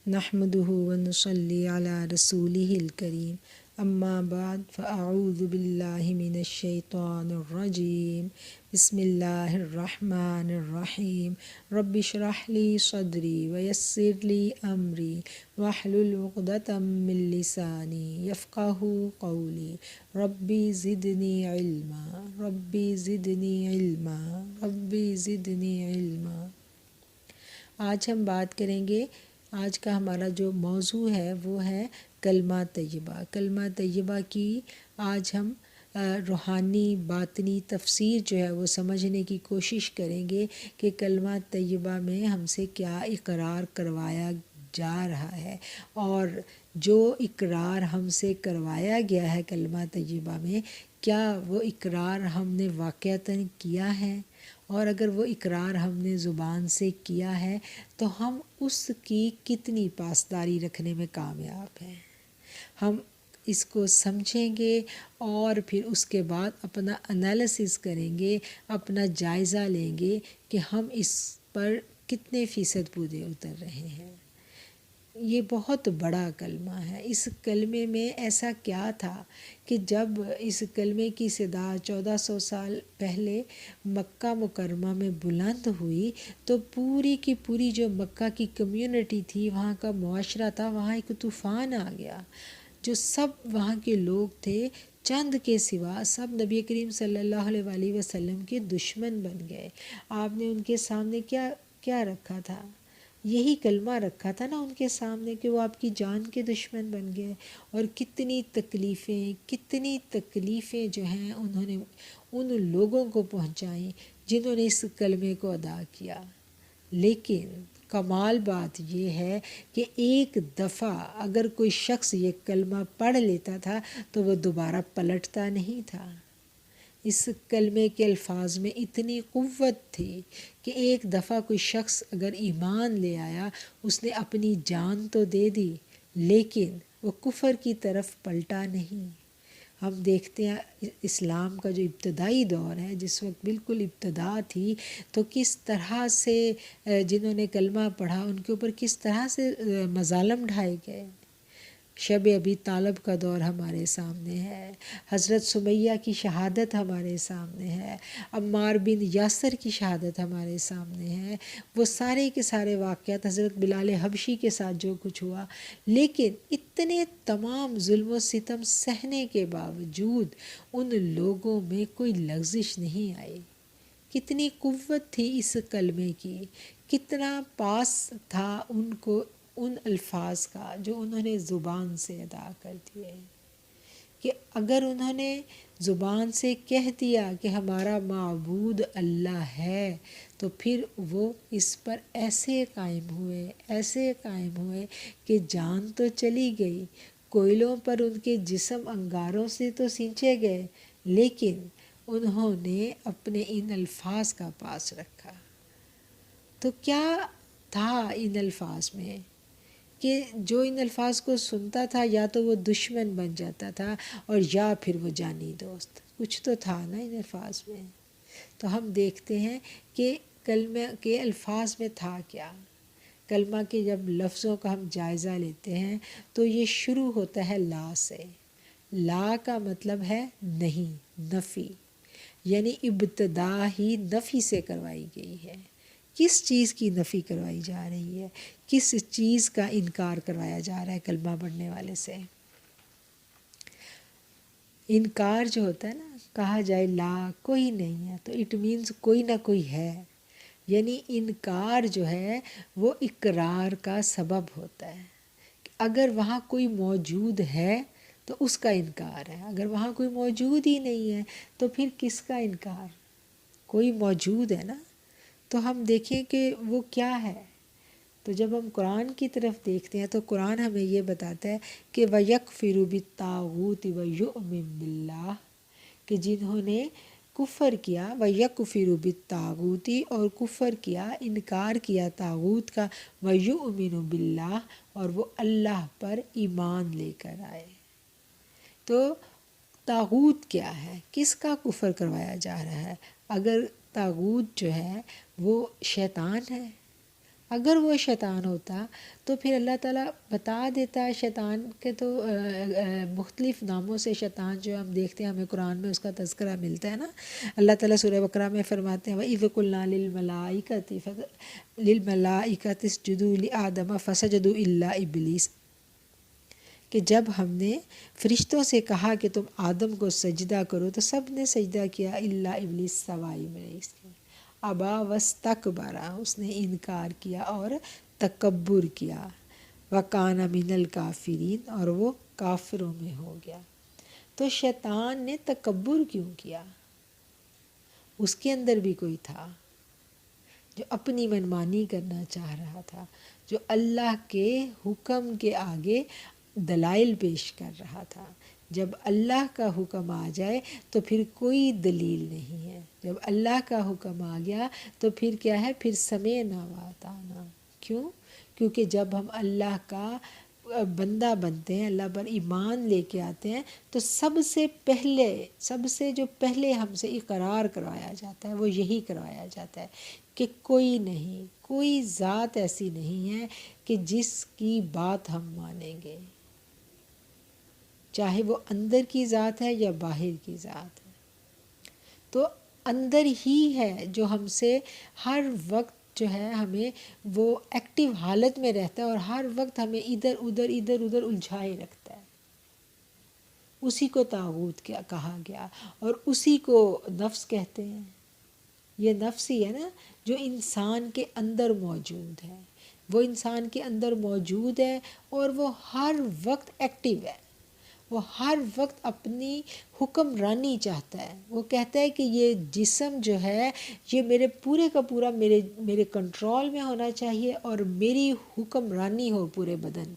نحمده ونصلي على رسوله الكريم اما بعد فاعوذ باللہ من الشیطان الرجیم بسم اللہ الرحمن الرحیم رب اشرح لی صدری ویسر لی امری واحلل عقدۃ من لسانی یفقہوا قولی ربی زدنی علما ربی زدنی علما ربی زدنی علما۔ آج ہم بات کریں گے، آج کا ہمارا جو موضوع ہے وہ ہے کلمہ طیبہ۔ کلمہ طیبہ کی آج ہم روحانی باطنی تفسیر جو ہے وہ سمجھنے کی کوشش کریں گے کہ کلمہ طیبہ میں ہم سے کیا اقرار کروایا جا رہا ہے، اور جو اقرار ہم سے کروایا گیا ہے کلمہ طیبہ میں، کیا وہ اقرار ہم نے واقعتاً کیا ہے، اور اگر وہ اقرار ہم نے زبان سے کیا ہے تو ہم اس کی کتنی پاسداری رکھنے میں کامیاب ہیں۔ ہم اس کو سمجھیں گے اور پھر اس کے بعد اپنا انالیسس کریں گے، اپنا جائزہ لیں گے کہ ہم اس پر کتنے فیصد پورے اتر رہے ہیں۔ یہ بہت بڑا کلمہ ہے۔ اس کلمے میں ایسا کیا تھا کہ جب اس کلمے کی صدا 1400 سال پہلے مکہ مکرمہ میں بلند ہوئی تو پوری کی پوری جو مکہ کی کمیونٹی تھی، وہاں کا معاشرہ تھا، وہاں ایک طوفان آ گیا، جو سب وہاں کے لوگ تھے چند کے سوا سب نبی کریم صلی اللہ علیہ وآلہ وسلم کے دشمن بن گئے۔ آپ نے ان کے سامنے کیا رکھا تھا؟ یہی کلمہ رکھا تھا نا ان کے سامنے کہ وہ آپ کی جان کے دشمن بن گئے، اور کتنی تکلیفیں جو ہیں انہوں نے ان لوگوں کو پہنچائیں جنہوں نے اس کلمے کو ادا کیا۔ لیکن کمال بات یہ ہے کہ ایک دفعہ اگر کوئی شخص یہ کلمہ پڑھ لیتا تھا تو وہ دوبارہ پلٹتا نہیں تھا۔ اس کلمے کے الفاظ میں اتنی قوت تھی کہ ایک دفعہ کوئی شخص اگر ایمان لے آیا، اس نے اپنی جان تو دے دی لیکن وہ کفر کی طرف پلٹا نہیں۔ ہم دیکھتے ہیں اسلام کا جو ابتدائی دور ہے، جس وقت بالکل ابتدا تھی، تو کس طرح سے جنہوں نے کلمہ پڑھا ان کے اوپر کس طرح سے مظالم ڈھائے گئے۔ شب ابی طالب کا دور ہمارے سامنے ہے، حضرت سمیہ کی شہادت ہمارے سامنے ہے، عمار بن یاسر کی شہادت ہمارے سامنے ہے، وہ سارے کے سارے واقعات، حضرت بلال حبشی کے ساتھ جو کچھ ہوا۔ لیکن اتنے تمام ظلم و ستم سہنے کے باوجود ان لوگوں میں کوئی لغزش نہیں آئی۔ کتنی قوت تھی اس کلمے کی، کتنا پاس تھا ان کو ان الفاظ کا جو انہوں نے زبان سے ادا کر دیے، کہ اگر انہوں نے زبان سے کہہ دیا کہ ہمارا معبود اللہ ہے، تو پھر وہ اس پر ایسے قائم ہوئے کہ جان تو چلی گئی، کوئلوں پر ان کے جسم انگاروں سے تو سینچے گئے، لیکن انہوں نے اپنے ان الفاظ کا پاس رکھا۔ تو کیا تھا ان الفاظ میں کہ جو ان الفاظ کو سنتا تھا یا تو وہ دشمن بن جاتا تھا اور یا پھر وہ جانی دوست، کچھ تو تھا نا ان الفاظ میں۔ تو ہم دیکھتے ہیں کہ کلمہ کے الفاظ میں تھا کیا۔ کلمہ کے جب لفظوں کا ہم جائزہ لیتے ہیں تو یہ شروع ہوتا ہے لا سے۔ لا کا مطلب ہے نہیں، نفی، یعنی ابتدا ہی نفی سے کروائی گئی ہے۔ کس چیز کی نفی کروائی جا رہی ہے؟ کس چیز کا انکار کروایا جا رہا ہے کلمہ پڑھنے والے سے؟ انکار جو ہوتا ہے نا، کہا جائے لا کوئی نہیں ہے تو اٹ مینز کوئی نہ کوئی ہے، یعنی انکار جو ہے وہ اقرار کا سبب ہوتا ہے۔ اگر وہاں کوئی موجود ہے تو اس کا انکار ہے، اگر وہاں کوئی موجود ہی نہیں ہے تو پھر کس کا انکار؟ کوئی موجود ہے نا، تو ہم دیکھیں کہ وہ کیا ہے۔ تو جب ہم قرآن کی طرف دیکھتے ہیں تو قرآن ہمیں یہ بتاتا ہے کہ وَيَكْفِرُ بِالطَّاغُوتِ وَيُؤْمِنُ بِاللَّهِ، کہ جنہوں نے کفر کیا، وَيَكْفِرُ بِالطَّاغُوتِ، اور کفر کیا، انکار کیا طاغوت کا، وَيُؤْمِنُ بِاللَّهِ، اور وہ اللہ پر ایمان لے کر آئے۔ تو طاغوت کیا ہے؟ کس کا کفر کروایا جا رہا ہے؟ اگر طاغوت جو ہے وہ شیطان ہے اگر وہ شیطان ہوتا تو پھر اللہ تعالیٰ بتا دیتا. شیطان کے تو مختلف ناموں سے شیطان جو ہم دیکھتے ہیں، ہمیں قرآن میں اس کا تذکرہ ملتا ہے نا. اللہ تعالیٰ سورہ بقرہ میں فرماتے ہیں وَإِذْ قُلْنَا لِلْمَلَائِكَةِ اسْجُدُوا لِآدَمَ فَسَجَدُوا إِلَّا إِبْلِيسَ، کہ جب ہم نے فرشتوں سے کہا کہ تم آدم کو سجدہ کرو تو سب نے سجدہ کیا الا ابلیس سوائے ابلیس کے. ابا واستکبرا، اس نے انکار کیا اور تکبر کیا. وکان من الکافرین، اور وہ کافروں میں ہو گیا. تو شیطان نے تکبر کیوں کیا؟ اس کے اندر بھی کوئی تھا جو اپنی منمانی کرنا چاہ رہا تھا، جو اللہ کے حکم کے آگے دلائل پیش کر رہا تھا. جب اللہ کا حکم آ جائے تو پھر کوئی دلیل نہیں ہے. جب اللہ کا حکم آ گیا تو پھر کیا ہے؟ پھر سمعنا واطعنا. کیوں؟ کیونکہ جب ہم اللہ کا بندہ بنتے ہیں، اللہ پر ایمان لے کے آتے ہیں، تو سب سے جو پہلے ہم سے اقرار کروایا جاتا ہے وہ یہی کروایا جاتا ہے کہ کوئی نہیں، کوئی ذات ایسی نہیں ہے کہ جس کی بات ہم مانیں گے، چاہے وہ اندر کی ذات ہے یا باہر کی ذات ہے. تو اندر ہی ہے جو ہم سے ہر وقت جو ہے ہمیں وہ ایکٹیو حالت میں رہتا ہے اور ہر وقت ہمیں ادھر ادھر الجھائے رکھتا ہے. اسی کو طاغوت کیا کہا گیا اور اسی کو نفس کہتے ہیں. یہ نفس ہی ہے نا جو انسان کے اندر موجود ہے، وہ انسان کے اندر موجود ہے اور وہ ہر وقت ایکٹیو ہے. وہ ہر وقت اپنی حکمرانی چاہتا ہے. وہ کہتا ہے کہ یہ جسم جو ہے یہ میرے پورے کا پورا میرے کنٹرول میں ہونا چاہیے اور میری حکمرانی ہو پورے بدن.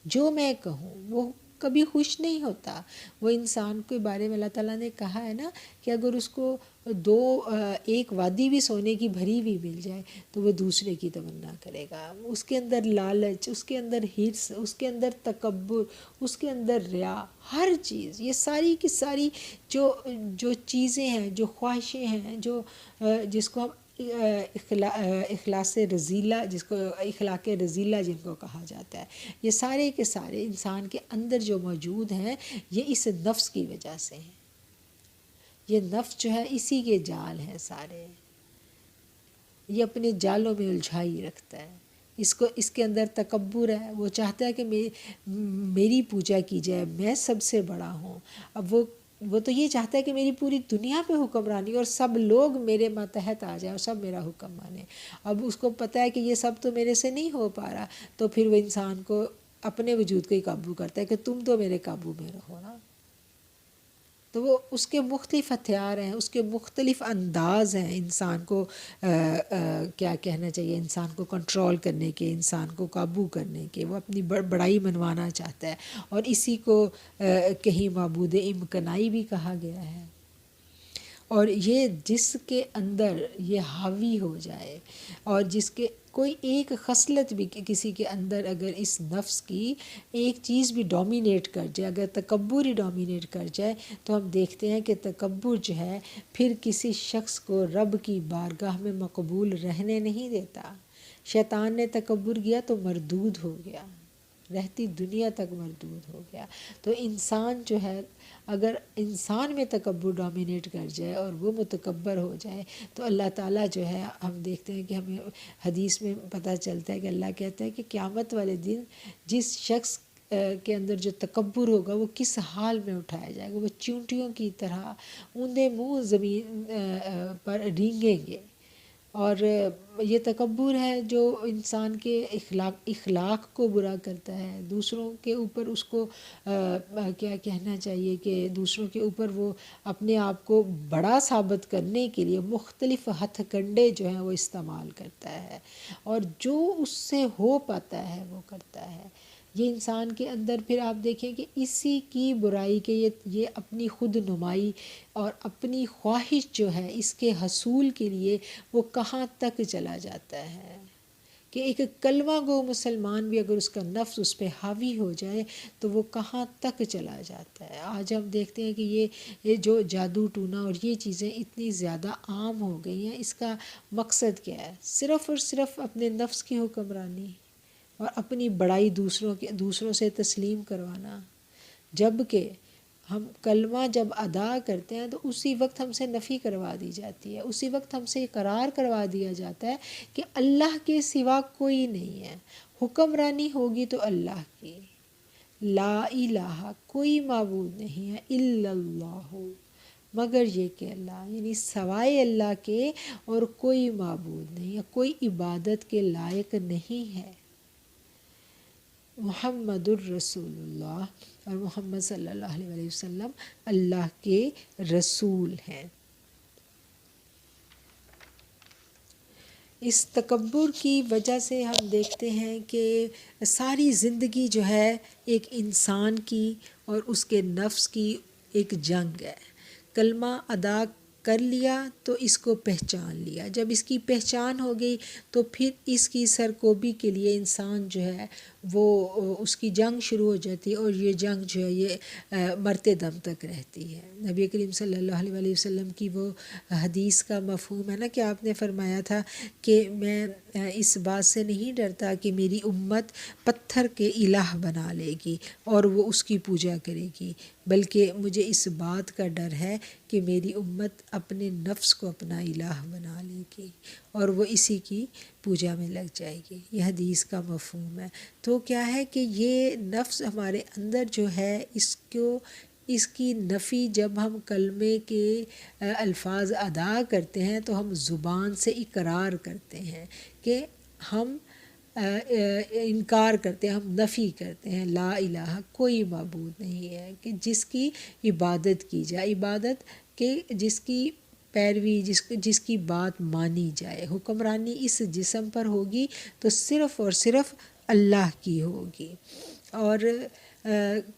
جو میں کہوں وہ کبھی خوش نہیں ہوتا. وہ انسان کے بارے میں اللہ تعالیٰ نے کہا ہے نا کہ اگر اس کو ایک وادی بھی سونے کی بھری ہوئی مل جائے تو وہ دوسرے کی تمنا کرے گا. اس کے اندر لالچ، اس کے اندر حرص، اس کے اندر تکبر، اس کے اندر ریا، ہر چیز، یہ ساری کی ساری جو چیزیں ہیں، جو خواہشیں ہیں، جس کو ہم اخلاص رذیلہ، جس کو اخلاق رذیلہ جن کو کہا جاتا ہے، یہ سارے کے سارے انسان کے اندر جو موجود ہیں یہ اس نفس کی وجہ سے ہیں. یہ نفس جو ہے اسی کے جال ہیں سارے، یہ اپنے جالوں میں الجھائی رکھتا ہے. اس کے اندر تکبر ہے. وہ چاہتا ہے کہ میری پوجا کی جائے، میں سب سے بڑا ہوں. اب وہ تو یہ چاہتا ہے کہ میری پوری دنیا پہ حکمرانی اور سب لوگ میرے ماتحت آ جائیں اور سب میرا حکم مانیں. اب اس کو پتہ ہے کہ یہ سب تو میرے سے نہیں ہو پا رہا، تو پھر وہ انسان کو اپنے وجود کو ہی قابو کرتا ہے کہ تم تو میرے قابو میں رہو نا. تو وہ اس کے مختلف ہتھیار ہیں، اس کے مختلف انداز ہیں انسان کو کیا کہنا چاہیے، انسان کو کنٹرول کرنے کے، انسان کو قابو کرنے کے. وہ اپنی بڑائی منوانا چاہتا ہے اور اسی کو کہیں معبود امکنائی بھی کہا گیا ہے. اور یہ جس کے اندر یہ حاوی ہو جائے اور جس کے کوئی ایک خصلت بھی کسی کے اندر اگر اس نفس کی ایک چیز بھی ڈومینیٹ کر جائے، اگر تکبر ہی ڈومینیٹ کر جائے، تو ہم دیکھتے ہیں کہ تکبر جو ہے پھر کسی شخص کو رب کی بارگاہ میں مقبول رہنے نہیں دیتا. شیطان نے تکبر کیا تو مردود ہو گیا، رہتی دنیا تک مردود ہو گیا. تو انسان جو ہے اگر انسان میں تکبر ڈومینیٹ کر جائے اور وہ متکبر ہو جائے تو اللہ تعالیٰ جو ہے، ہم دیکھتے ہیں کہ ہمیں حدیث میں پتہ چلتا ہے کہ اللہ کہتا ہے کہ قیامت والے دن جس شخص کے اندر جو تکبر ہوگا وہ کس حال میں اٹھایا جائے گا. وہ چونٹیوں کی طرح اوندے منہ زمین پر رینگیں گے. اور یہ تکبر ہے جو انسان کے اخلاق کو برا کرتا ہے، دوسروں کے اوپر اس کو کیا کہنا چاہیے کہ دوسروں کے اوپر وہ اپنے آپ کو بڑا ثابت کرنے کے لیے مختلف ہتھ کنڈے جو ہیں وہ استعمال کرتا ہے اور جو اس سے ہو پاتا ہے وہ کرتا ہے. یہ انسان کے اندر پھر آپ دیکھیں کہ اسی کی برائی کے یہ اپنی خود نمائی اور اپنی خواہش جو ہے اس کے حصول کے لیے وہ کہاں تک چلا جاتا ہے کہ ایک کلمہ گو مسلمان بھی اگر اس کا نفس اس پہ حاوی ہو جائے تو وہ کہاں تک چلا جاتا ہے۔ آج ہم دیکھتے ہیں کہ یہ جو جادو ٹونا اور یہ چیزیں اتنی زیادہ عام ہو گئی ہیں، اس کا مقصد کیا ہے؟ صرف اور صرف اپنے نفس کی حکمرانی اور اپنی بڑائی دوسروں سے تسلیم کروانا، جبکہ ہم کلمہ جب ادا کرتے ہیں تو اسی وقت ہم سے نفی کروا دی جاتی ہے، اسی وقت ہم سے اقرار کروا دیا جاتا ہے کہ اللہ کے سوا کوئی نہیں ہے، حکمرانی ہوگی تو اللہ کی، لا الہ کوئی معبود نہیں ہے الا اللہ، مگر یہ کہ اللہ، یعنی سوائے اللہ کے اور کوئی معبود نہیں ہے، کوئی عبادت کے لائق نہیں ہے۔ محمد الرسول اللہ، اور محمد صلی اللہ علیہ وسلم اللہ کے رسول ہیں۔ اس تکبر کی وجہ سے ہم دیکھتے ہیں کہ ساری زندگی جو ہے ایک انسان کی اور اس کے نفس کی ایک جنگ ہے۔ کلمہ ادا کر لیا تو اس کو پہچان لیا، جب اس کی پہچان ہو گئی تو پھر اس کی سرکوبی کے لیے انسان جو ہے وہ اس کی جنگ شروع ہو جاتی ہے، اور یہ جنگ جو ہے یہ مرتے دم تک رہتی ہے۔ نبی کریم صلی اللہ علیہ وسلم کی وہ حدیث کا مفہوم ہے نا کہ آپ نے فرمایا تھا کہ میں اس بات سے نہیں ڈرتا کہ میری امت پتھر کے الہ بنا لے گی اور وہ اس کی پوجا کرے گی، بلکہ مجھے اس بات کا ڈر ہے کہ میری امت اپنے نفس کو اپنا الہ بنا لے گی اور وہ اسی کی پوجا میں لگ جائے گی۔ یہ حدیث کا مفہوم ہے۔ تو کیا ہے کہ یہ نفس ہمارے اندر جو ہے اس کی نفی جب ہم کلمے کے الفاظ ادا کرتے ہیں تو ہم زبان سے اقرار کرتے ہیں کہ ہم انکار کرتے ہیں، ہم نفی کرتے ہیں، لا الہ کوئی معبود نہیں ہے کہ جس کی عبادت کی جائے، عبادت کہ جس کی پیروی، جس کی بات مانی جائے۔ حکمرانی اس جسم پر ہوگی تو صرف اور صرف اللہ کی ہوگی۔ اور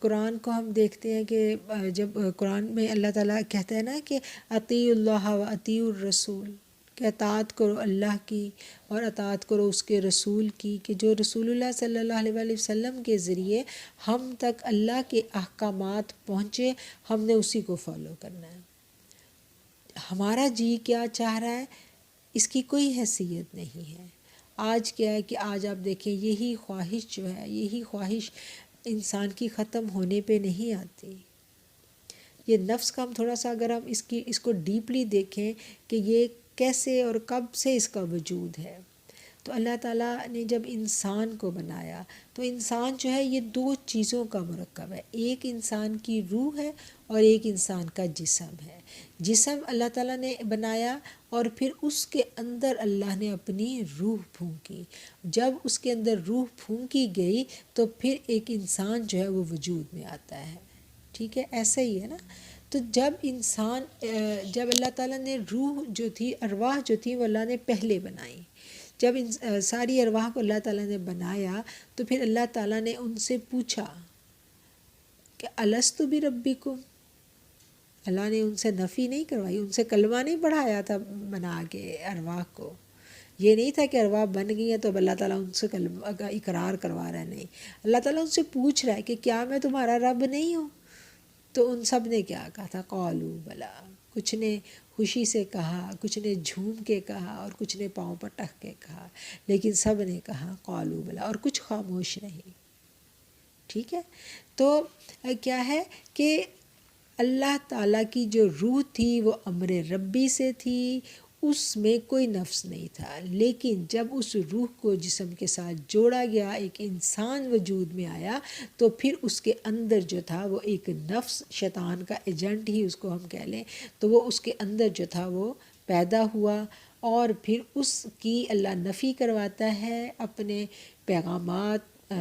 قرآن کو ہم دیکھتے ہیں کہ جب قرآن میں اللہ تعالیٰ کہتا ہے نا کہ اطیعوا اللہ و اطیعوا الرسول، کہ اطاعت کرو اللہ کی اور اطاعت کرو اس کے رسول کی، کہ جو رسول اللہ صلی اللہ علیہ وسلم کے ذریعے ہم تک اللہ کے احکامات پہنچے، ہم نے اسی کو فالو کرنا ہے۔ ہمارا جی کیا چاہ رہا ہے اس کی کوئی حیثیت نہیں ہے۔ آج کیا ہے کہ آج آپ دیکھیں یہی خواہش جو ہے، یہی خواہش انسان کی ختم ہونے پہ نہیں آتی۔ یہ نفس کا ہم تھوڑا سا اگر ہم اس کو ڈیپلی دیکھیں کہ یہ کیسے اور کب سے اس کا وجود ہے، تو اللہ تعالیٰ نے جب انسان کو بنایا تو انسان جو ہے یہ دو چیزوں کا مرکب ہے، ایک انسان کی روح ہے اور ایک انسان کا جسم ہے۔ جسم اللہ تعالیٰ نے بنایا اور پھر اس کے اندر اللہ نے اپنی روح پھونکی، جب اس کے اندر روح پھونکی گئی تو پھر ایک انسان جو ہے وہ وجود میں آتا ہے۔ ٹھیک ہے، ایسا ہی ہے نا۔ تو جب اللہ تعالیٰ نے روح جو تھی، ارواح جو تھی وہ اللہ نے پہلے بنائی، جب ساری ارواح کو اللہ تعالیٰ نے بنایا تو پھر اللہ تعالیٰ نے ان سے پوچھا کہ الست بربکم، اللہ نے ان سے نفی نہیں کروائی، ان سے کلمہ نہیں پڑھایا تھا بنا کے ارواح کو، یہ نہیں تھا کہ ارواح بن گئی ہیں تو اب اللہ تعالیٰ ان سے کلمہ کا اقرار کروا رہا ہے، نہیں، اللہ تعالیٰ ان سے پوچھ رہا ہے کہ کیا میں تمہارا رب نہیں ہوں؟ تو ان سب نے کیا کہا تھا؟ قالوا بلا، کچھ نے خوشی سے کہا، کچھ نے جھوم کے کہا اور کچھ نے پاؤں پٹک کے کہا، لیکن سب نے کہا قالوا بلا، اور کچھ خاموش نہیں۔ ٹھیک ہے، تو کیا ہے کہ اللہ تعالیٰ کی جو روح تھی وہ امر ربی سے تھی، اس میں کوئی نفس نہیں تھا، لیکن جب اس روح کو جسم کے ساتھ جوڑا گیا، ایک انسان وجود میں آیا، تو پھر اس کے اندر جو تھا وہ ایک نفس، شیطان کا ایجنٹ ہی اس کو ہم کہہ لیں، تو وہ اس کے اندر جو تھا وہ پیدا ہوا، اور پھر اس کی اللہ نفی کرواتا ہے اپنے پیغامات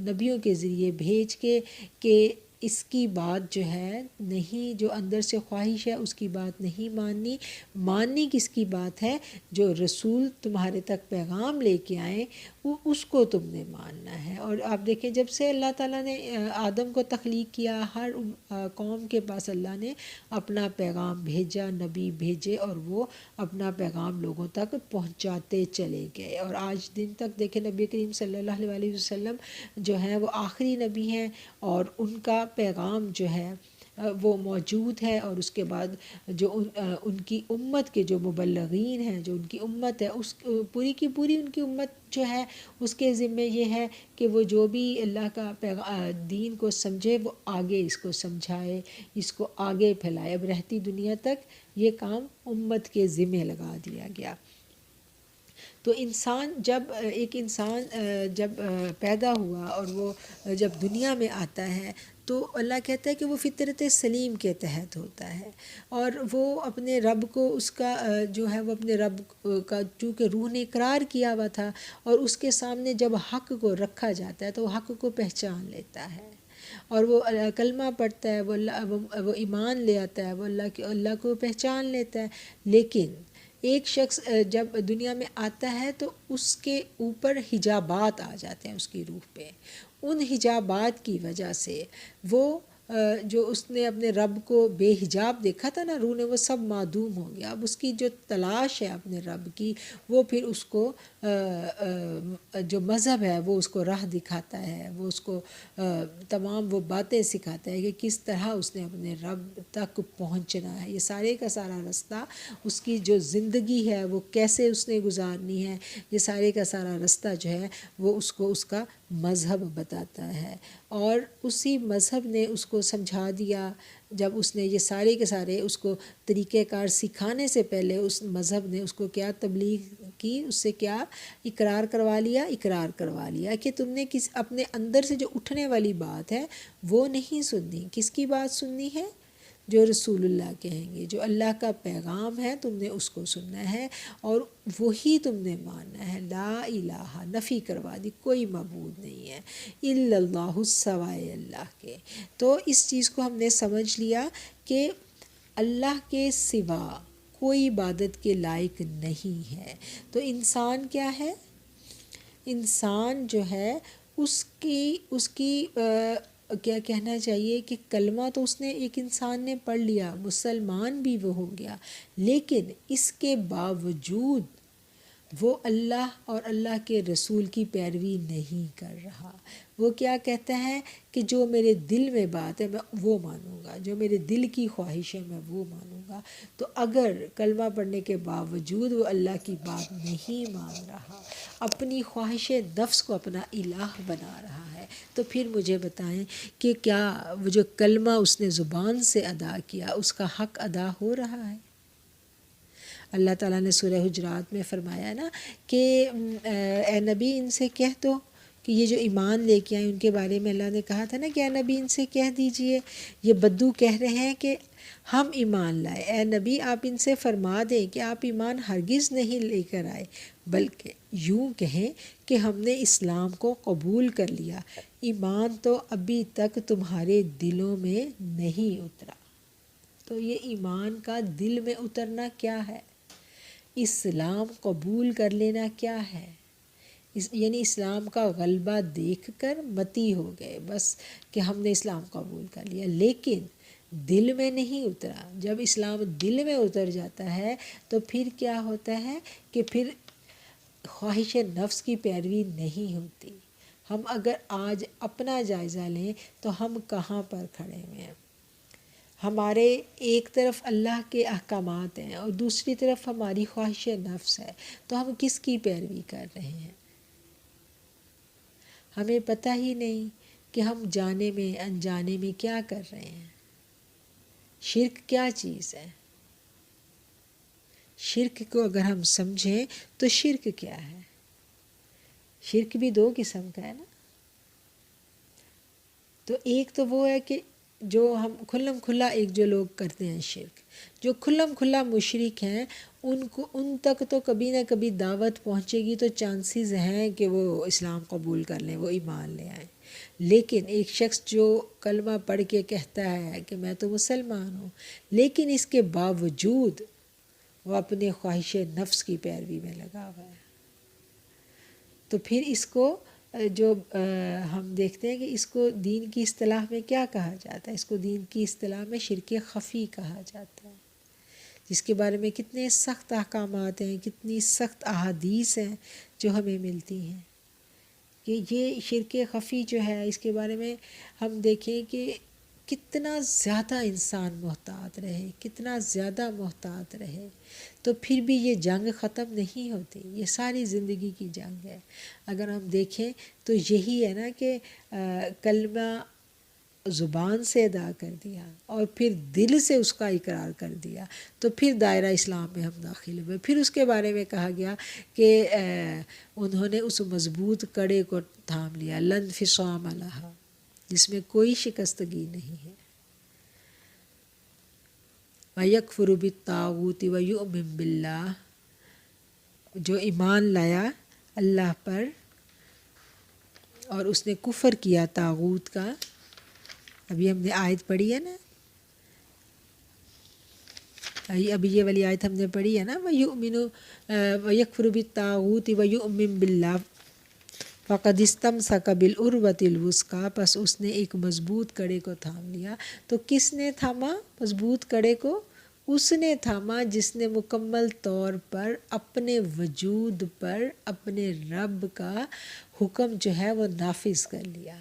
نبیوں کے ذریعے بھیج کے کہ اس کی بات جو ہے نہیں، جو اندر سے خواہش ہے اس کی بات نہیں ماننی کس کی بات ہے؟ جو رسول تمہارے تک پیغام لے کے آئیں وہ اس کو تم نے ماننا ہے، اور آپ دیکھیں جب سے اللہ تعالیٰ نے آدم کو تخلیق کیا، ہر قوم کے پاس اللہ نے اپنا پیغام بھیجا، نبی بھیجے، اور وہ اپنا پیغام لوگوں تک پہنچاتے چلے گئے، اور آج دن تک دیکھیں نبی کریم صلی اللہ علیہ وسلم جو ہیں وہ آخری نبی ہیں، اور ان کا پیغام جو ہے وہ موجود ہے، اور اس کے بعد جو ان کی امت کے جو مبلغین ہیں، جو ان کی امت ہے، اس پوری کی پوری ان کی امت جو ہے اس کے ذمے یہ ہے کہ وہ جو بھی اللہ کا دین کو سمجھے وہ آگے اس کو سمجھائے، اس کو آگے پھیلائے۔ اب رہتی دنیا تک یہ کام امت کے ذمے لگا دیا گیا۔ تو ایک انسان جب پیدا ہوا اور وہ جب دنیا میں آتا ہے تو اللہ کہتا ہے کہ وہ فطرت سلیم کے تحت ہوتا ہے، اور وہ اپنے رب کو اس کا جو ہے وہ اپنے رب کا چونکہ روح نے اقرار کیا ہوا تھا، اور اس کے سامنے جب حق کو رکھا جاتا ہے تو وہ حق کو پہچان لیتا ہے، اور وہ کلمہ پڑھتا ہے، وہ ایمان لے آتا ہے، وہ اللہ کو پہچان لیتا ہے۔ لیکن ایک شخص جب دنیا میں آتا ہے تو اس کے اوپر حجابات آ جاتے ہیں اس کی روح پہ، ان حجابات کی وجہ سے وہ جو اس نے اپنے رب کو بے حجاب دیکھا تھا نا، روح نے، وہ سب معدوم ہو گیا۔ اب اس کی جو تلاش ہے اپنے رب کی، وہ پھر اس کو جو مذہب ہے وہ اس کو راہ دکھاتا ہے، وہ اس کو تمام وہ باتیں سکھاتا ہے کہ کس طرح اس نے اپنے رب تک پہنچنا ہے۔ یہ سارے کا سارا رستہ، اس کی جو زندگی ہے وہ کیسے اس نے گزارنی ہے، یہ سارے کا سارا رستہ جو ہے وہ اس کو اس کا مذہب بتاتا ہے، اور اسی مذہب نے اس کو سمجھا دیا۔ جب اس نے یہ سارے کے سارے اس کو طریقہ کار سکھانے سے پہلے اس مذہب نے اس کو کیا تبلیغ کی، اس سے کیا اقرار کروا لیا کہ تم نے اپنے اندر سے جو اٹھنے والی بات ہے وہ نہیں سننی۔ کس کی بات سننی ہے؟ جو رسول اللہ کہیں گے، جو اللہ کا پیغام ہے تم نے اس کو سننا ہے، اور وہی تم نے ماننا ہے۔ لا الہ، نفی کروا دی، کوئی معبود نہیں ہے الا اللہ، سوائے اللہ کے۔ تو اس چیز کو ہم نے سمجھ لیا کہ اللہ کے سوا کوئی عبادت کے لائق نہیں ہے۔ تو انسان کیا ہے؟ انسان جو ہے اس کی کیا کہنا چاہیے کہ کلمہ تو اس نے ایک انسان نے پڑھ لیا، مسلمان بھی وہ ہو گیا، لیکن اس کے باوجود وہ اللہ اور اللہ کے رسول کی پیروی نہیں کر رہا۔ وہ کیا کہتا ہے کہ جو میرے دل میں بات ہے میں وہ مانوں گا، جو میرے دل کی خواہش ہے میں وہ مانوں گا۔ تو اگر کلمہ پڑھنے کے باوجود وہ اللہ کی بات نہیں مان رہا، اپنی خواہش نفس کو اپنا الہ بنا رہا ہے، تو پھر مجھے بتائیں کہ کیا وہ جو کلمہ اس نے زبان سے ادا کیا اس کا حق ادا ہو رہا ہے؟ اللہ تعالیٰ نے سورہ حجرات میں فرمایا نا کہ اے نبی ان سے کہہ دو کہ یہ جو ایمان لے کے آئے ان کے بارے میں اللہ نے کہا تھا نا کہ اے نبی ان سے کہہ دیجئے، یہ بدو کہہ رہے ہیں کہ ہم ایمان لائے، اے نبی آپ ان سے فرما دیں کہ آپ ایمان ہرگز نہیں لے کر آئے، بلکہ یوں کہیں کہ ہم نے اسلام کو قبول کر لیا، ایمان تو ابھی تک تمہارے دلوں میں نہیں اترا۔ تو یہ ایمان کا دل میں اترنا کیا ہے؟ اسلام قبول کر لینا کیا ہے؟ یعنی اسلام کا غلبہ دیکھ کر متی ہو گئے بس کہ ہم نے اسلام قبول کر لیا، لیکن دل میں نہیں اترا۔ جب اسلام دل میں اتر جاتا ہے تو پھر کیا ہوتا ہے کہ پھر خواہش نفس کی پیروی نہیں ہوتی۔ ہم اگر آج اپنا جائزہ لیں تو ہم کہاں پر کھڑے ہوئے ہیں؟ ہمارے ایک طرف اللہ کے احکامات ہیں اور دوسری طرف ہماری خواہش نفس ہے، تو ہم کس کی پیروی کر رہے ہیں؟ ہمیں پتہ ہی نہیں کہ ہم جانے میں انجانے میں کیا کر رہے ہیں۔ شرک کیا چیز ہے؟ شرک کو اگر ہم سمجھیں تو شرک کیا ہے؟ شرک بھی دو قسم کا ہے نا۔ تو ایک تو وہ ہے کہ جو ہم کھلم کھلا ایک جو لوگ کرتے ہیں شرک، جو کھلم کھلا مشرک ہیں، ان تک تو کبھی نہ کبھی دعوت پہنچے گی تو چانسز ہیں کہ وہ اسلام قبول کر لیں، وہ ایمان لے آئیں۔ لیکن ایک شخص جو کلمہ پڑھ کے کہتا ہے کہ میں تو مسلمان ہوں، لیکن اس کے باوجود وہ اپنے خواہش نفس کی پیروی میں لگا ہوا ہے، تو پھر اس کو جو ہم دیکھتے ہیں کہ اس کو دین کی اصطلاح میں کیا کہا جاتا ہے، اس کو دین کی اصطلاح میں شرک خفی کہا جاتا ہے، جس کے بارے میں کتنے سخت احکامات ہیں، کتنی سخت احادیث ہیں جو ہمیں ملتی ہیں کہ یہ شرک خفی جو ہے اس کے بارے میں ہم دیکھیں کہ کتنا زیادہ انسان محتاط رہے، کتنا زیادہ محتاط رہے، تو پھر بھی یہ جنگ ختم نہیں ہوتی، یہ ساری زندگی کی جنگ ہے۔ اگر ہم دیکھیں تو یہی ہے نا کہ کلمہ زبان سے ادا کر دیا اور پھر دل سے اس کا اقرار کر دیا تو پھر دائرہ اسلام میں ہم داخل ہوئے۔ پھر اس کے بارے میں کہا گیا کہ انہوں نے اس مضبوط کڑے کو تھام لیا، لن انفصام لہا، جس میں کوئی شکستگی نہیں ہے۔ وَيَكْفُرُ بِالطَّاغُوتِ وَيُؤْمِنُ بِاللَّهِ، جو ایمان لایا اللہ پر اور اس نے کفر کیا طاغوت کا، ابھی ہم نے آیت پڑھی ہے نا، ابھی یہ والی آیت ہم نے پڑھی ہے نا، وَيَكْفُرُ بِالطَّاغُوتِ وَيُؤْمِنُ بِاللَّهِ فَقَدِ اسْتَمْسَكَ بِالْعُرْوَةِ الْوُثْقَىٰ، پس اس نے ایک مضبوط کڑے کو تھام لیا۔ تو کس نے تھاما مضبوط کڑے کو؟ اس نے تھاما جس نے مکمل طور پر اپنے وجود پر اپنے رب کا حکم جو ہے وہ نافذ کر لیا۔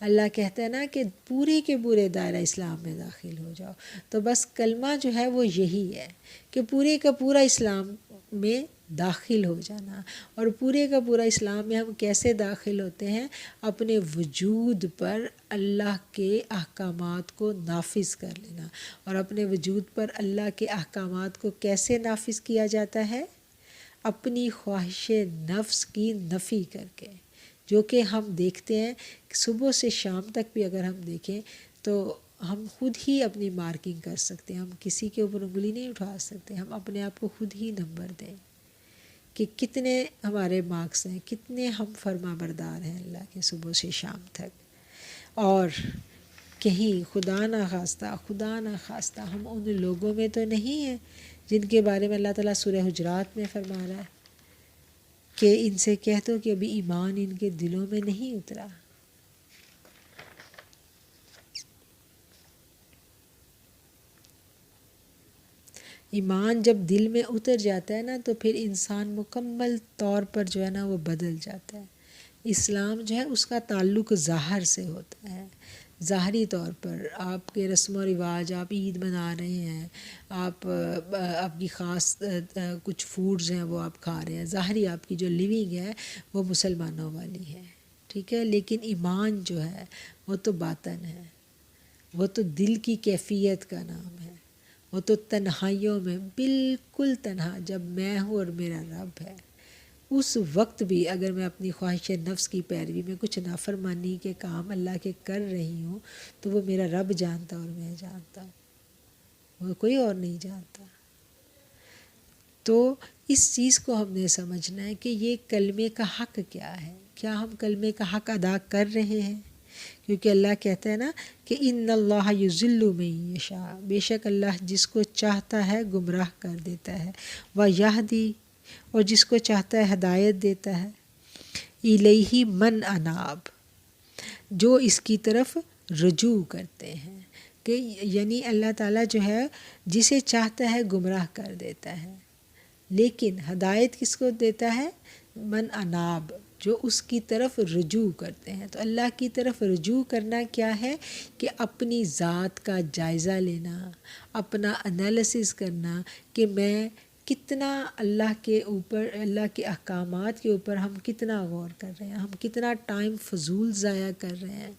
اللہ کہتا ہے نا کہ پورے کے پورے دائرہ اسلام میں داخل ہو جاؤ، تو بس کلمہ جو ہے وہ یہی ہے کہ پورے کا پورا اسلام میں داخل ہو جانا۔ اور پورے کا پورا اسلام میں ہم کیسے داخل ہوتے ہیں؟ اپنے وجود پر اللہ کے احکامات کو نافذ کر لینا۔ اور اپنے وجود پر اللہ کے احکامات کو کیسے نافذ کیا جاتا ہے؟ اپنی خواہش نفس کی نفی کر کے، جو کہ ہم دیکھتے ہیں کہ صبح سے شام تک بھی اگر ہم دیکھیں تو ہم خود ہی اپنی مارکنگ کر سکتے ہیں، ہم کسی کے اوپر انگلی نہیں اٹھا سکتے، ہم اپنے آپ کو خود ہی نمبر دیں کہ کتنے ہمارے مارکس ہیں، کتنے ہم فرما بردار ہیں اللہ کے صبح سے شام تک۔ اور کہیں خدا نہ خواستہ ہم ان لوگوں میں تو نہیں ہیں جن کے بارے میں اللہ تعالیٰ سورہ حجرات میں فرما رہا ہے کہ ان سے کہہ دو کہ ابھی ایمان ان کے دلوں میں نہیں اترا۔ ایمان جب دل میں اتر جاتا ہے نا تو پھر انسان مکمل طور پر جو ہے نا وہ بدل جاتا ہے۔ اسلام جو ہے اس کا تعلق ظاہر سے ہوتا ہے، ظاہری طور پر آپ کے رسم و رواج، آپ عید منا رہے ہیں، آپ کی خاص کچھ فوڈز ہیں وہ آپ کھا رہے ہیں، ظاہری آپ کی جو لیونگ ہے وہ مسلمانوں والی ہے، ٹھیک ہے، لیکن ایمان جو ہے وہ تو باطن ہے، وہ تو دل کی کیفیت کا نام ہے، وہ تو تنہائیوں میں بالکل تنہا جب میں ہوں اور میرا رب ہے، اس وقت بھی اگر میں اپنی خواہش نفس کی پیروی میں کچھ نافرمانی کے کام اللہ کے کر رہی ہوں تو وہ میرا رب جانتا اور میں جانتا ہوں، وہ کوئی اور نہیں جانتا۔ تو اس چیز کو ہم نے سمجھنا ہے کہ یہ کلمے کا حق کیا ہے، کیا ہم کلمے کا حق ادا کر رہے ہیں؟ کیونکہ اللہ کہتا ہے نا کہ ان اللہ یضل من یشاء، بے شک اللہ جس کو چاہتا ہے گمراہ کر دیتا ہے، ویہدی، اور جس کو چاہتا ہے ہدایت دیتا ہے، الیہ من اناب، جو اس کی طرف رجوع کرتے ہیں، کہ یعنی اللہ تعالیٰ جو ہے جسے چاہتا ہے گمراہ کر دیتا ہے، لیکن ہدایت کس کو دیتا ہے؟ من اناب، جو اس کی طرف رجوع کرتے ہیں۔ تو اللہ کی طرف رجوع کرنا کیا ہے؟ کہ اپنی ذات کا جائزہ لینا، اپنا انالیسس کرنا کہ میں کتنا اللہ کے اوپر، اللہ کے احکامات کے اوپر ہم کتنا غور کر رہے ہیں، ہم کتنا ٹائم فضول ضائع کر رہے ہیں۔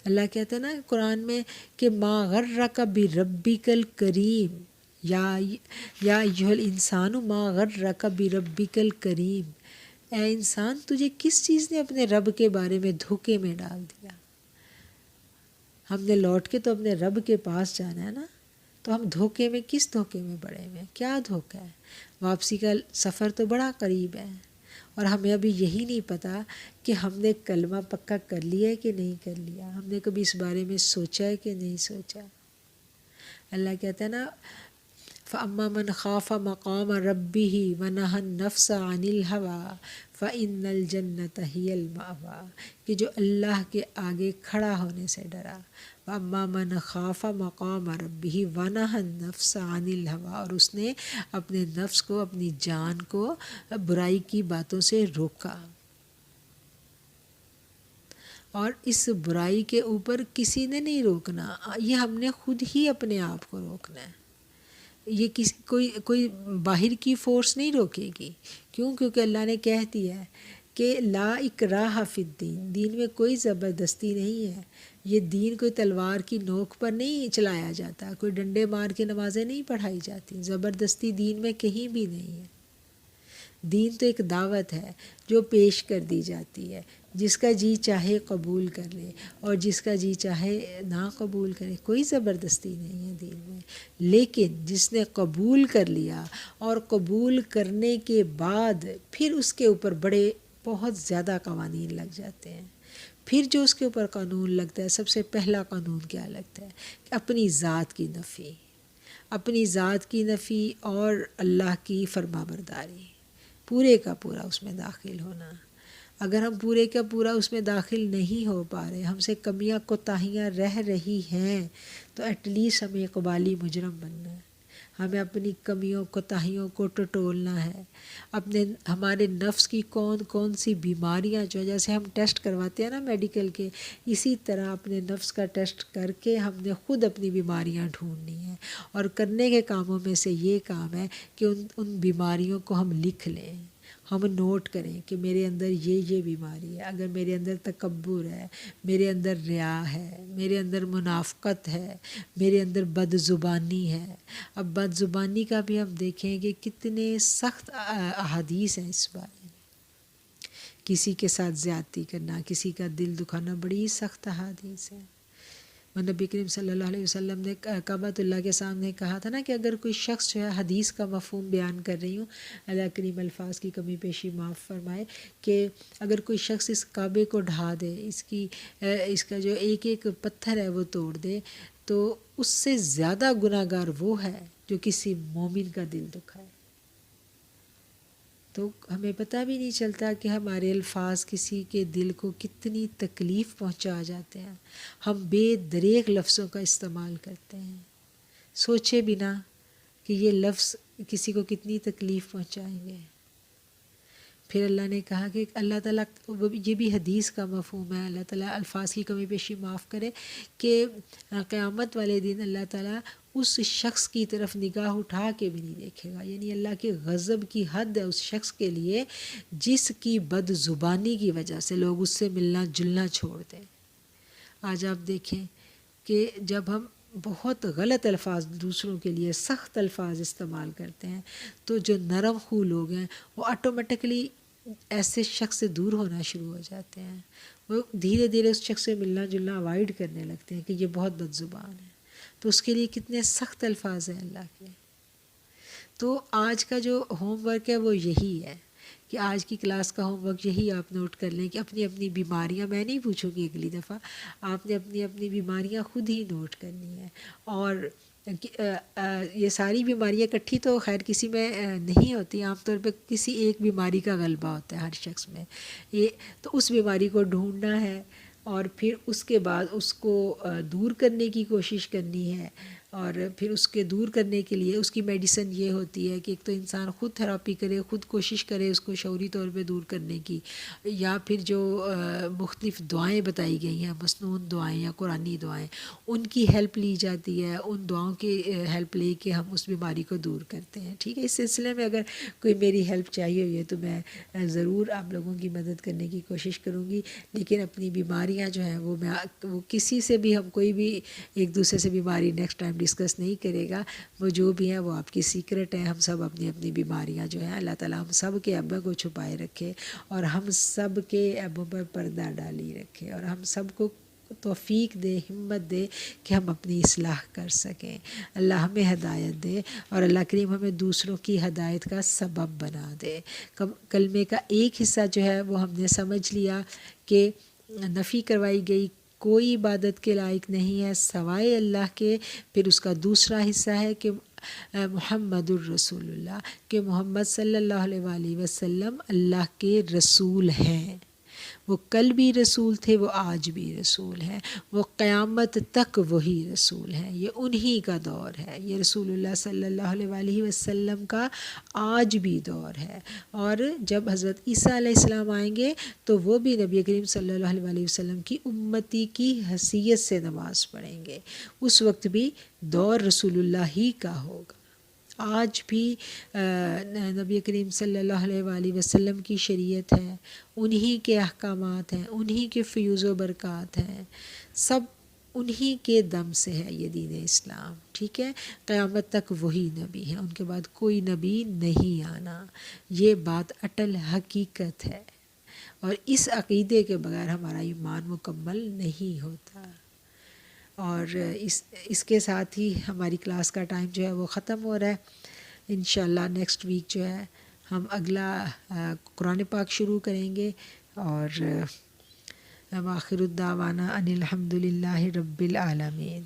اللہ کہتا ہے نا قرآن میں کہ ما غرک بربک الکریم، یا ایھا الانسان ما غرک بربک الکریم، اے انسان تجھے کس چیز نے اپنے رب کے بارے میں دھوکے میں ڈال دیا؟ ہم نے لوٹ کے تو اپنے رب کے پاس جانا ہے نا، تو ہم دھوکے میں، کس دھوکے میں پڑے ہوئے ہیں؟ کیا دھوکہ ہے؟ واپسی کا سفر تو بڑا قریب ہے اور ہمیں ابھی یہی نہیں پتہ کہ ہم نے کلمہ پکا کر لیا ہے کہ نہیں کر لیا، ہم نے کبھی اس بارے میں سوچا ہے کہ نہیں سوچا۔ اللہ کہتا ہے نا فَأَمَّا مَنْ خَافَ مَقَامَ رَبِّهِ وَنَهَى النَّفْسَ عَنِ الْهَوَىٰ فَإِنَّ الْجَنَّةَ هِيَ الْمَأْوَىٰ، کہ جو اللہ کے آگے کھڑا ہونے سے ڈرا. وَأَمَّا مَنْ خَافَ مَقَامَ رَبِّهِ وَنَهَى النَّفْسَ عَنِ الْهَوَىٰ، اور اس نے اپنے نفس کو، اپنی جان کو برائی کی باتوں سے روکا. اور اس برائی کے اوپر کسی نے نہیں روکنا، یہ ہم نے خود ہی اپنے آپ کو روکنا ہے. یہ کوئی باہر کی فورس نہیں روکے گی. کیوں؟ کیونکہ اللہ نے کہہ دیا ہے کہ لا اکراہ فی الدین، دین میں کوئی زبردستی نہیں ہے. یہ دین کوئی تلوار کی نوک پر نہیں چلایا جاتا، کوئی ڈنڈے مار کے نمازیں نہیں پڑھائی جاتی. زبردستی دین میں کہیں بھی نہیں ہے. دین تو ایک دعوت ہے جو پیش کر دی جاتی ہے، جس کا جی چاہے قبول کر لے اور جس کا جی چاہے نہ قبول کرے. کوئی زبردستی نہیں ہے دین میں. لیکن جس نے قبول کر لیا اور قبول کرنے کے بعد پھر اس کے اوپر بہت زیادہ قوانین لگ جاتے ہیں. پھر جو اس کے اوپر قانون لگتا ہے، سب سے پہلا قانون کیا لگتا ہے کہ اپنی ذات کی نفی، اپنی ذات کی نفی اور اللہ کی فرما برداری، پورے کا پورا اس میں داخل ہونا. اگر ہم پورے کا پورا اس میں داخل نہیں ہو پا رہے، ہم سے کمیاں کوتاہیاں رہ رہی ہیں، تو ایٹ لیسٹ ہمیں اقبالی مجرم بننا ہے. ہمیں اپنی کمیوں کوتاہیوں کو ٹٹولنا ہے. ہمارے نفس کی کون سی بیماریاں جو جیسے ہم ٹیسٹ کرواتے ہیں نا میڈیکل کے، اسی طرح اپنے نفس کا ٹیسٹ کر کے ہم نے خود اپنی بیماریاں ڈھونڈنی ہیں. اور کرنے کے کاموں میں سے یہ کام ہے کہ ان بیماریوں کو ہم لکھ لیں، ہم نوٹ کریں کہ میرے اندر یہ بیماری ہے. اگر میرے اندر تکبر ہے، میرے اندر ریا ہے، میرے اندر منافقت ہے، میرے اندر بد زبانی ہے. اب بد زبانی کا بھی ہم دیکھیں کہ کتنے سخت احادیث ہیں اس بارے میں. کسی کے ساتھ زیادتی کرنا، کسی کا دل دکھانا، بڑی سخت احادیث ہے. نبی کریم صلی اللہ علیہ وسلم نے کعبۃ اللہ کے سامنے کہا تھا نا کہ اگر کوئی شخص جو ہے، حدیث کا مفہوم بیان کر رہی ہوں، اللہ کریم الفاظ کی کمی بیشی معاف فرمائے، کہ اگر کوئی شخص اس کعبے کو ڈھا دے، اس کا جو ایک پتھر ہے وہ توڑ دے، تو اس سے زیادہ گناہ گار وہ ہے جو کسی مومن کا دل دکھائے. تو ہمیں پتہ بھی نہیں چلتا کہ ہمارے الفاظ کسی کے دل کو کتنی تکلیف پہنچا جاتے ہیں. ہم بے دریغ لفظوں کا استعمال کرتے ہیں، سوچے بنا کہ یہ لفظ کسی کو کتنی تکلیف پہنچائیں گے. پھر اللہ نے کہا کہ اللہ تعالیٰ، یہ بھی حدیث کا مفہوم ہے، اللہ تعالیٰ الفاظ کی کمی بیشی معاف کرے، کہ قیامت والے دن اللہ تعالیٰ اس شخص کی طرف نگاہ اٹھا کے بھی نہیں دیکھے گا. یعنی اللہ کے غضب کی حد ہے اس شخص کے لیے جس کی بد زبانی کی وجہ سے لوگ اس سے ملنا جلنا چھوڑ دیں. آج آپ دیکھیں کہ جب ہم بہت غلط الفاظ دوسروں کے لیے، سخت الفاظ استعمال کرتے ہیں، تو جو نرم خو لوگ ہیں وہ آٹومیٹکلی ایسے شخص سے دور ہونا شروع ہو جاتے ہیں. وہ دھیرے دھیرے اس شخص سے ملنا جلنا اوائڈ کرنے لگتے ہیں کہ یہ بہت بد زبان ہے. تو اس کے لیے کتنے سخت الفاظ ہیں اللہ کے. تو آج کا جو ہوم ورک ہے وہ یہی ہے کہ آج کی کلاس کا ہوم ورک یہی آپ نوٹ کر لیں کہ اپنی اپنی بیماریاں، میں نہیں پوچھوں گی اگلی دفعہ، آپ نے اپنی اپنی بیماریاں خود ہی نوٹ کرنی ہیں. اور یہ ساری بیماریاں اکٹھی تو خیر کسی میں نہیں ہوتی، عام طور پہ کسی ایک بیماری کا غلبہ ہوتا ہے ہر شخص میں. تو اس بیماری کو ڈھونڈنا ہے اور پھر اس کے بعد اس کو دور کرنے کی کوشش کرنی ہے. اور پھر اس کے دور کرنے کے لیے اس کی میڈیسن یہ ہوتی ہے کہ ایک تو انسان خود تھراپی کرے، خود کوشش کرے اس کو شعوری طور پہ دور کرنے کی، یا پھر جو مختلف دعائیں بتائی گئی ہیں، مسنون دعائیں یا قرآنی دعائیں، ان کی ہیلپ لی جاتی ہے. ان دعاؤں کی ہیلپ لے کے ہم اس بیماری کو دور کرتے ہیں. ٹھیک ہے، اس سلسلے میں اگر کوئی میری ہیلپ چاہیے ہوئی ہے تو میں ضرور آپ لوگوں کی مدد کرنے کی کوشش کروں گی. لیکن اپنی بیماریاں جو ہیں وہ کسی سے بھی، ہم کوئی بھی ایک دوسرے سے بیماری نیکسٹ ٹائم ڈسکس نہیں کرے گا. وہ جو بھی ہیں وہ آپ کی سیکرٹ ہے. ہم سب اپنی اپنی بیماریاں جو ہیں، اللہ تعالیٰ ہم سب کے عیبوں کو چھپائے رکھے اور ہم سب کے عیبوں پر پردہ ڈالی رکھے، اور ہم سب کو توفیق دے، ہمت دے کہ ہم اپنی اصلاح کر سکیں. اللہ ہمیں ہدایت دے اور اللہ کریم ہمیں دوسروں کی ہدایت کا سبب بنا دے. کلمے کا ایک حصہ جو ہے وہ ہم نے سمجھ لیا کہ نفی کروائی گئی، کوئی عبادت کے لائق نہیں ہے سوائے اللہ کے. پھر اس کا دوسرا حصہ ہے کہ محمد الرسول اللہ، کہ محمد صلی اللہ علیہ وآلہ وسلم اللہ کے رسول ہیں۔ وہ کل بھی رسول تھے، وہ آج بھی رسول ہیں، وہ قیامت تک وہی رسول ہیں۔ یہ انہی کا دور ہے، یہ رسول اللہ صلی اللہ علیہ وآلہ وسلم کا آج بھی دور ہے۔ اور جب حضرت عیسیٰ علیہ السلام آئیں گے تو وہ بھی نبی کریم صلی اللہ علیہ وآلہ وسلم کی امتی کی حیثیت سے نماز پڑھیں گے۔ اس وقت بھی دور رسول اللہ ہی کا ہوگا۔ آج بھی نبی کریم صلی اللہ علیہ وآلہ وسلم کی شریعت ہے، انہی کے احکامات ہیں، انہی کے فیوز و برکات ہیں، سب انہی کے دم سے ہے یہ دین اسلام، ٹھیک ہے۔ قیامت تک وہی نبی ہیں، ان کے بعد کوئی نبی نہیں آنا، یہ بات اٹل حقیقت ہے، اور اس عقیدے کے بغیر ہمارا ایمان مکمل نہیں ہوتا۔ اور اس کے ساتھ ہی ہماری کلاس کا ٹائم جو ہے وہ ختم ہو رہا ہے۔ انشاءاللہ نیکسٹ ویک جو ہے ہم اگلا قرآن پاک شروع کریں گے، اور آخر الدعوانا ان الحمد للہ رب العالمین۔